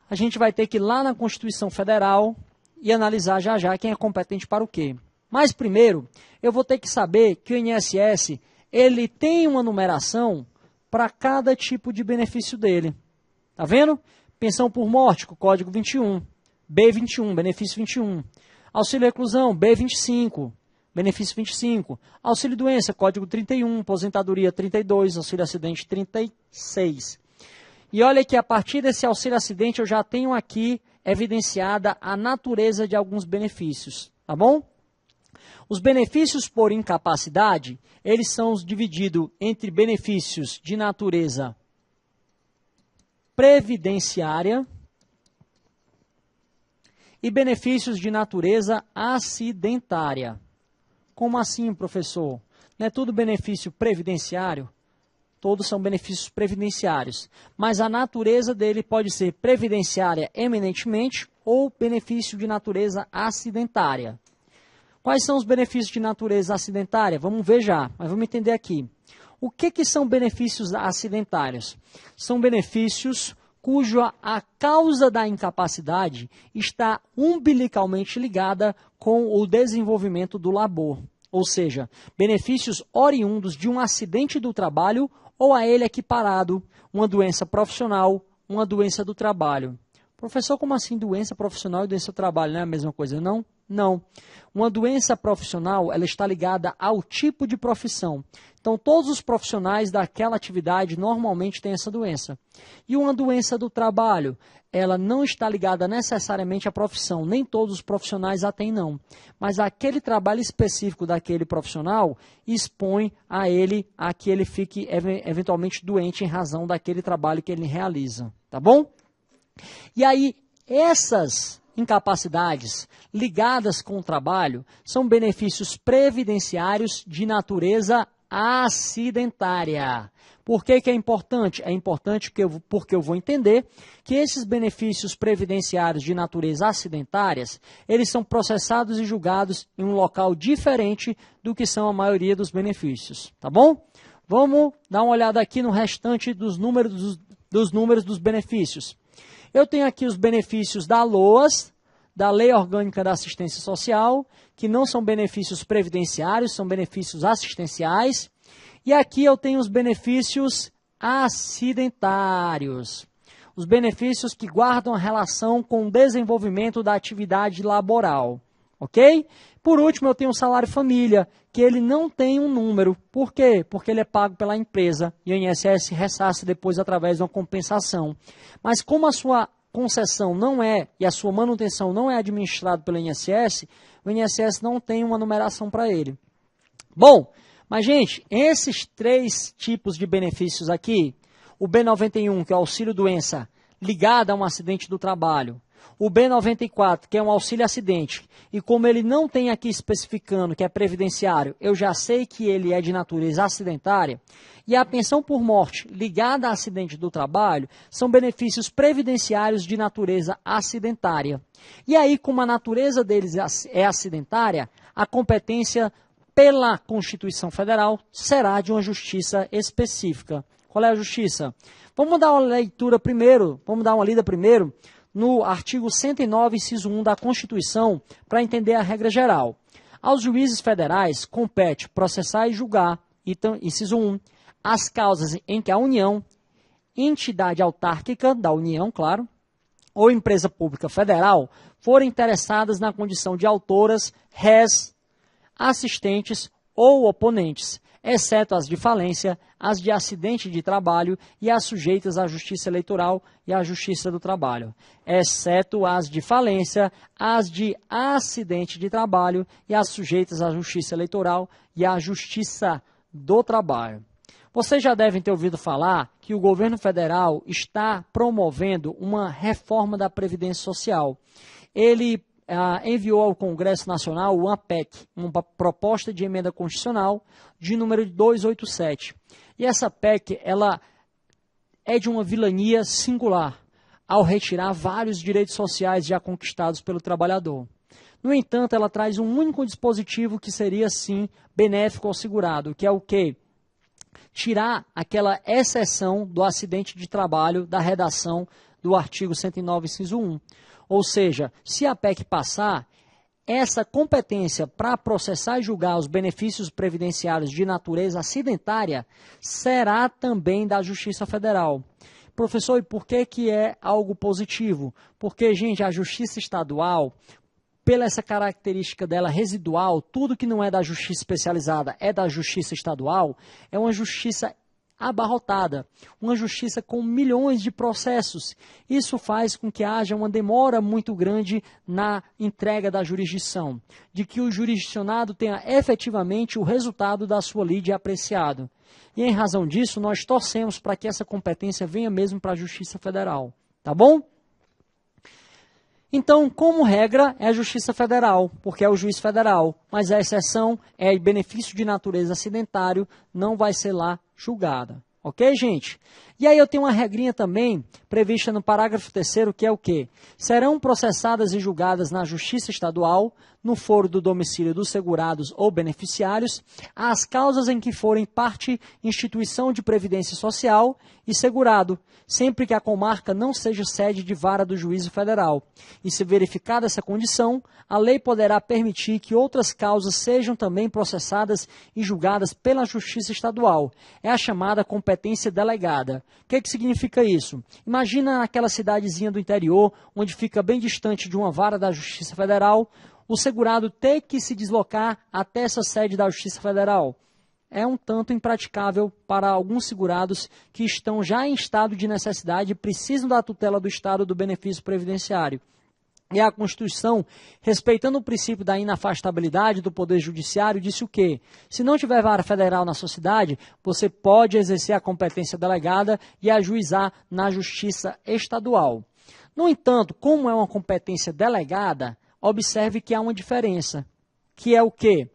A: a gente vai ter que ir lá na Constituição Federal e analisar já quem é competente para o quê. Mas, primeiro, eu vou ter que saber que o INSS ele tem uma numeração para cada tipo de benefício dele. Tá vendo? Pensão por morte, Código 21, B21, benefício 21. Auxílio reclusão, B25, benefício 25. Auxílio doença, Código 31, aposentadoria 32, auxílio acidente 36. E olha que a partir desse auxílio acidente eu já tenho aqui evidenciada a natureza de alguns benefícios, tá bom? Os benefícios por incapacidade, eles são divididos entre benefícios de natureza previdenciária e benefícios de natureza acidentária. Como assim, professor? Não é tudo benefício previdenciário? Todos são benefícios previdenciários. Mas a natureza dele pode ser previdenciária eminentemente ou benefício de natureza acidentária. Quais são os benefícios de natureza acidentária? Vamos ver já, mas vamos entender aqui. O que são benefícios acidentários? São benefícios cuja a causa da incapacidade está umbilicalmente ligada com o desenvolvimento do labor. Ou seja, benefícios oriundos de um acidente do trabalho ou a ele equiparado, uma doença profissional, uma doença do trabalho. Professor, como assim doença profissional e doença do trabalho? Não é a mesma coisa, não? Não. Uma doença profissional, ela está ligada ao tipo de profissão. Então, todos os profissionais daquela atividade normalmente têm essa doença. E uma doença do trabalho, ela não está ligada necessariamente à profissão. Nem todos os profissionais a têm, não. Mas aquele trabalho específico daquele profissional expõe a ele a que ele fique eventualmente doente em razão daquele trabalho que ele realiza. Tá bom? E aí, essas incapacidades ligadas com o trabalho são benefícios previdenciários de natureza acidentária. Por que é importante? É importante porque eu vou entender que esses benefícios previdenciários de natureza acidentárias, eles são processados e julgados em um local diferente do que são a maioria dos benefícios, tá bom? Vamos dar uma olhada aqui no restante dos números dos benefícios. Eu tenho aqui os benefícios da LOAS, da Lei Orgânica da Assistência Social, que não são benefícios previdenciários, são benefícios assistenciais. E aqui eu tenho os benefícios acidentários, os benefícios que guardam a relação com o desenvolvimento da atividade laboral, ok? Por último, eu tenho o salário família, que ele não tem um número. Por quê? Porque ele é pago pela empresa e o INSS ressarce depois através de uma compensação. Mas como a sua concessão não é e a sua manutenção não é administrada pelo INSS, o INSS não tem uma numeração para ele. Bom, mas gente, esses 3 tipos de benefícios aqui, o B91, que é o auxílio-doença ligado a um acidente do trabalho, o B94, que é um auxílio-acidente, e como ele não tem aqui especificando que é previdenciário, eu já sei que ele é de natureza acidentária, e a pensão por morte ligada a acidente do trabalho são benefícios previdenciários de natureza acidentária. E aí, como a natureza deles é acidentária, a competência pela Constituição Federal será de uma justiça específica. Qual é a justiça? Vamos dar uma lida primeiro no artigo 109, inciso 1 da Constituição, para entender a regra geral. Aos juízes federais compete processar e julgar, inciso 1, as causas em que a União, entidade autárquica da União, claro, ou empresa pública federal forem interessadas na condição de autoras, rés, assistentes ou oponentes, exceto as de falência, as de acidente de trabalho e as sujeitas à Justiça Eleitoral e à Justiça do Trabalho. Exceto as de falência, as de acidente de trabalho e as sujeitas à Justiça Eleitoral e à Justiça do Trabalho. Vocês já devem ter ouvido falar que o governo federal está promovendo uma reforma da Previdência Social. Ele enviou ao Congresso Nacional uma PEC, uma proposta de emenda constitucional de número 287. E essa PEC, ela é de uma vilania singular, ao retirar vários direitos sociais já conquistados pelo trabalhador. No entanto, ela traz um único dispositivo que seria, sim, benéfico ao segurado, que é o quê? Tirar aquela exceção do acidente de trabalho da redação do artigo 109, inciso 1. Ou seja, se a PEC passar, essa competência para processar e julgar os benefícios previdenciários de natureza acidentária será também da Justiça Federal. Professor, e por que é algo positivo? Porque, gente, a Justiça Estadual, pela essa característica dela residual, tudo que não é da Justiça Especializada é da Justiça Estadual, é uma justiça abarrotada, uma justiça com milhões de processos. Isso faz com que haja uma demora muito grande na entrega da jurisdição, de que o jurisdicionado tenha efetivamente o resultado da sua lide apreciado. E em razão disso, nós torcemos para que essa competência venha mesmo para a Justiça Federal. Tá bom? Então, como regra, é a Justiça Federal, porque é o juiz federal, mas a exceção é benefício de natureza acidentário, não vai ser lá julgada. Ok, gente? E aí eu tenho uma regrinha também, prevista no parágrafo 3º, que é o quê? Serão processadas e julgadas na Justiça Estadual, no foro do domicílio dos segurados ou beneficiários, as causas em que forem parte instituição de previdência social e segurado, sempre que a comarca não seja sede de vara do juízo federal. E se verificada essa condição, a lei poderá permitir que outras causas sejam também processadas e julgadas pela Justiça Estadual. É a chamada competência delegada. O que significa isso? Imagina aquela cidadezinha do interior, onde fica bem distante de uma vara da Justiça Federal, o segurado ter que se deslocar até essa sede da Justiça Federal. É um tanto impraticável para alguns segurados que estão já em estado de necessidade e precisam da tutela do Estado do benefício previdenciário. E a Constituição, respeitando o princípio da inafastabilidade do Poder Judiciário, disse o quê? Se não tiver vara federal na sua cidade, você pode exercer a competência delegada e ajuizar na Justiça Estadual. No entanto, como é uma competência delegada, observe que há uma diferença, que é o quê?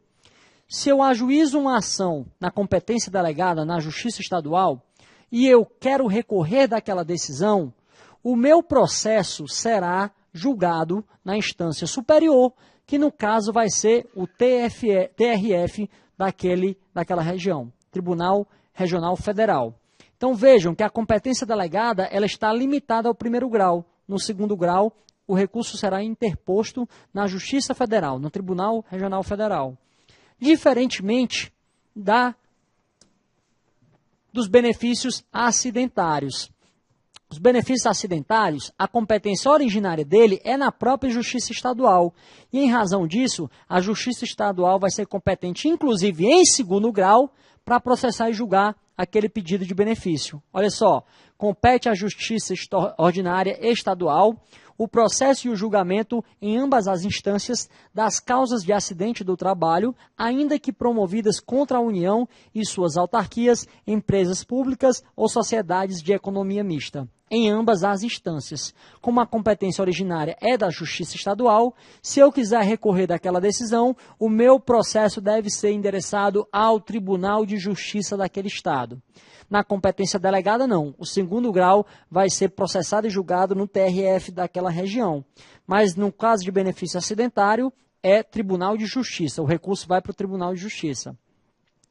A: Se eu ajuizo uma ação na competência delegada na Justiça Estadual e eu quero recorrer daquela decisão, o meu processo será julgado na instância superior, que no caso vai ser o TRF daquela região, Tribunal Regional Federal. Então vejam que a competência delegada ela está limitada ao primeiro grau. No segundo grau, o recurso será interposto na Justiça Federal, no Tribunal Regional Federal. Diferentemente dos benefícios acidentários. Os benefícios acidentários, a competência originária dele é na própria Justiça Estadual. E em razão disso, a Justiça Estadual vai ser competente, inclusive em segundo grau, para processar e julgar aquele pedido de benefício. Olha só, compete à Justiça Ordinária Estadual o processo e o julgamento em ambas as instâncias das causas de acidente do trabalho, ainda que promovidas contra a União e suas autarquias, empresas públicas ou sociedades de economia mista. Em ambas as instâncias. Como a competência originária é da Justiça Estadual, se eu quiser recorrer daquela decisão, o meu processo deve ser endereçado ao Tribunal de Justiça daquele Estado. Na competência delegada, não. O segundo grau vai ser processado e julgado no TRF daquela região. Mas no caso de benefício acidentário, é Tribunal de Justiça. O recurso vai para o Tribunal de Justiça.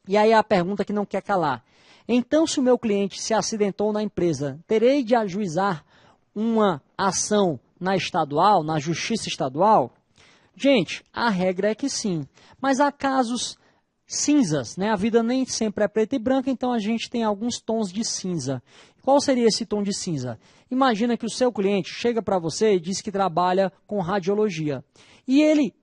A: E aí a pergunta que não quer calar. Então, se o meu cliente se acidentou na empresa, terei de ajuizar uma ação na estadual, na Justiça Estadual? Gente, a regra é que sim. Mas há casos cinzas, né? A vida nem sempre é preta e branca, então a gente tem alguns tons de cinza. Qual seria esse tom de cinza? Imagina que o seu cliente chega para você e diz que trabalha com radiologia. E ele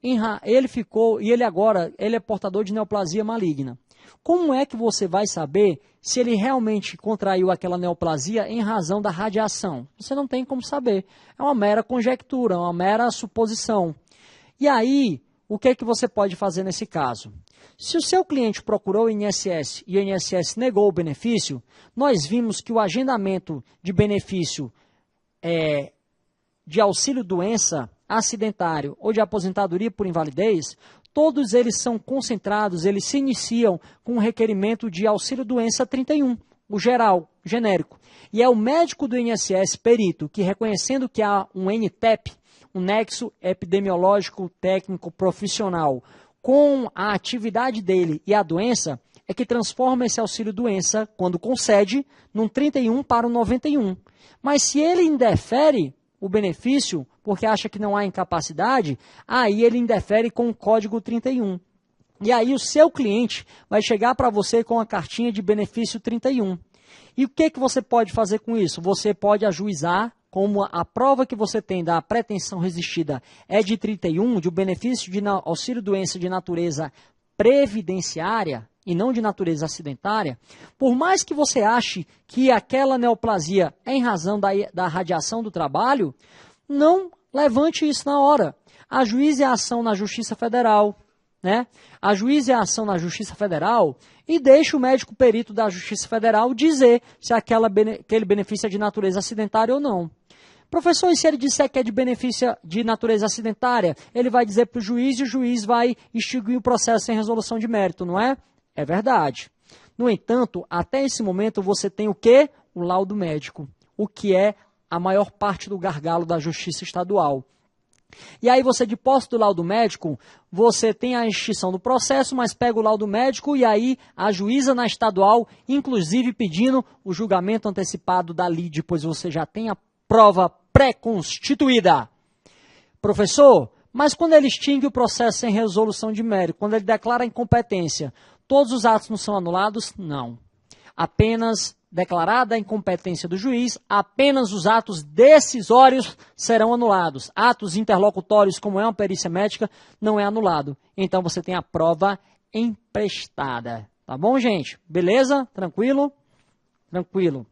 A: agora é portador de neoplasia maligna. Como é que você vai saber se ele realmente contraiu aquela neoplasia em razão da radiação? Você não tem como saber. É uma mera conjectura, uma mera suposição. E aí, o que é que você pode fazer nesse caso? Se o seu cliente procurou o INSS e o INSS negou o benefício, nós vimos que o agendamento de benefício de auxílio-doença acidentário ou de aposentadoria por invalidez, todos eles são concentrados, eles se iniciam com o requerimento de auxílio-doença 31, o geral, genérico. E é o médico do INSS, perito, que reconhecendo que há um NTEP, um nexo epidemiológico técnico profissional, com a atividade dele e a doença, é que transforma esse auxílio-doença, quando concede, num 31 para o 91. Mas se ele indefere o benefício, porque acha que não há incapacidade, aí ele indefere com o código 31. E aí o seu cliente vai chegar para você com a cartinha de benefício 31. E o que você pode fazer com isso? Você pode ajuizar, como a prova que você tem da pretensão resistida é de 31, de um benefício de auxílio-doença de natureza previdenciária e não de natureza acidentária, por mais que você ache que aquela neoplasia é em razão da radiação do trabalho, não levante isso na hora. Ajuize a ação na Justiça Federal, né? Ajuize a ação na Justiça Federal e deixe o médico perito da Justiça Federal dizer se aquele benefício é de natureza acidentária ou não. Professor, e se ele disser que é de benefício de natureza acidentária, ele vai dizer para o juiz e o juiz vai extinguir o processo sem resolução de mérito, não é? É verdade. No entanto, até esse momento você tem o quê? O laudo médico, o que é a maior parte do gargalo da Justiça Estadual. E aí você, de posse do laudo médico, você tem a extinção do processo, mas pega o laudo médico e aí ajuiza na estadual, inclusive pedindo o julgamento antecipado da lide, pois você já tem a prova pré-constituída. Professor, mas quando ele extingue o processo sem resolução de mérito, quando ele declara a incompetência, todos os atos não são anulados? Não. Apenas declarada a incompetência do juiz, apenas os atos decisórios serão anulados. Atos interlocutórios, como é uma perícia médica, não é anulado. Então você tem a prova emprestada. Tá bom, gente? Beleza? Tranquilo? Tranquilo.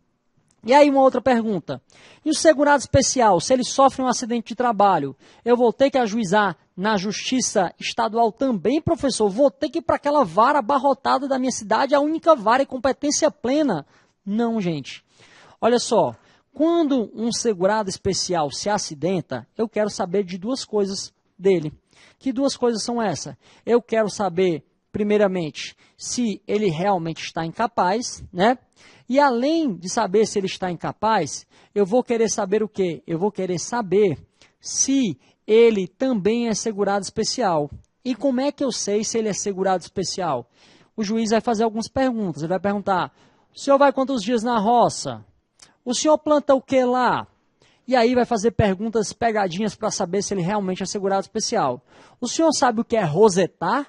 A: E aí uma outra pergunta. E o segurado especial, se ele sofre um acidente de trabalho, eu vou ter que ajuizar na Justiça Estadual também, professor? Vou ter que ir para aquela vara abarrotada da minha cidade, a única vara e competência plena? Não, gente. Olha só, quando um segurado especial se acidenta, eu quero saber de duas coisas dele. Que duas coisas são essas? Eu quero saber, primeiramente, se ele realmente está incapaz, né? E além de saber se ele está incapaz, eu vou querer saber o quê? Eu vou querer saber se ele também é segurado especial. E como é que eu sei se ele é segurado especial? O juiz vai fazer algumas perguntas. Ele vai perguntar, O senhor vai quantos dias na roça? O senhor planta o que lá? E aí vai fazer perguntas pegadinhas para saber se ele realmente é segurado especial. O senhor sabe o que é rosetar?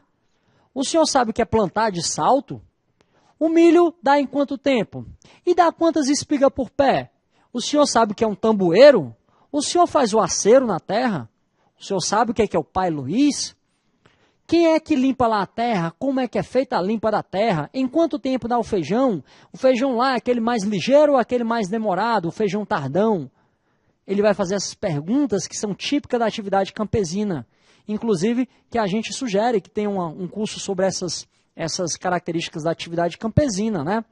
A: O senhor sabe o que é plantar de salto? O milho dá em quanto tempo? E dá quantas espigas por pé? O senhor sabe o que é um tamboeiro? O senhor faz o acero na terra? O senhor sabe o que é o Pai Luiz? Quem é que limpa lá a terra? Como é que é feita a limpa da terra? Em quanto tempo dá o feijão? O feijão lá é aquele mais ligeiro ou aquele mais demorado? O feijão tardão? Ele vai fazer essas perguntas que são típicas da atividade campesina. Inclusive, que a gente sugere que tenha um curso sobre essas características da atividade campesina, né?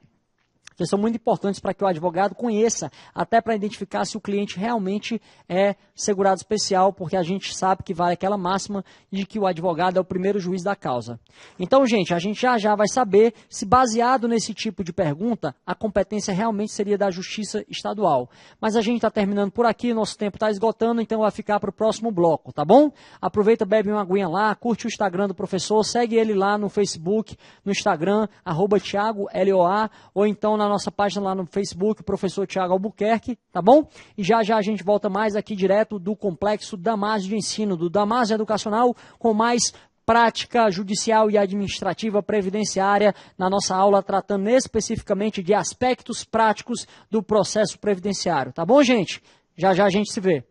A: Que são muito importantes para que o advogado conheça, até para identificar se o cliente realmente é segurado especial, porque a gente sabe que vale aquela máxima de que o advogado é o primeiro juiz da causa. Então, gente, a gente já vai saber se, baseado nesse tipo de pergunta, a competência realmente seria da Justiça Estadual. Mas a gente está terminando por aqui, nosso tempo está esgotando, então vai ficar para o próximo bloco, tá bom? Aproveita, bebe uma aguinha lá, curte o Instagram do professor, segue ele lá no Facebook, no Instagram, @Thiago LOA, ou então na nossa página lá no Facebook, professor Thiago Albuquerque, tá bom? E já a gente volta mais aqui direto do Complexo Damásio de Ensino, do Damásio Educacional, com mais prática judicial e administrativa previdenciária na nossa aula, tratando especificamente de aspectos práticos do processo previdenciário, tá bom, gente? Já a gente se vê.